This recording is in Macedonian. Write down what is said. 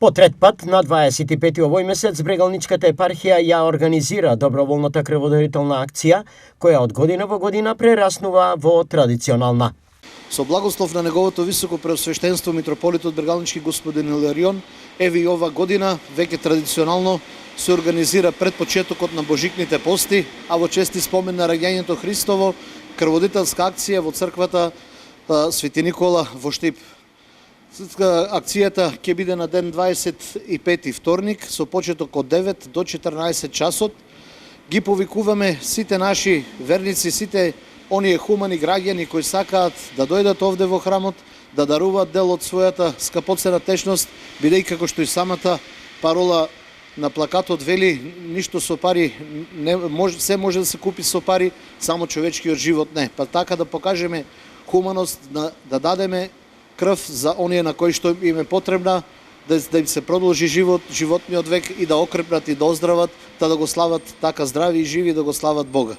По трет пат, на 25 овој месец, Брегалничката епархија ја организира доброволната крводарителна акција, која од година во година прераснува во традиционална. Со благослов на неговото високо преосвештенство митрополитот Брегалнички господин Иларион, еве и ова година веќе традиционално се организира пред почетокот на Божикните пости, а во чести спомен на раѓањето Христово, крводарителска акција во црквата Свети Никола во Штип. Акцијата ќе биде на ден 25 вторник со почеток од 9 до 14 часот. Ги повикуваме сите наши верници, сите оние хумани граѓани кои сакаат да дојдат овде во храмот, да даруваат дел од својата скапоцена течност, бидејќи како што и самата парола на плакатот вели, ништо со пари не може, се може да се купи со пари, само човечкиот живот не. Па така да покажеме хуманост, да дадеме крв за оние на кои што им е потребна, да им се продолжи животниот век и да окрепнат и да оздрават, да го слават така здрави и живи, да го слават Бога.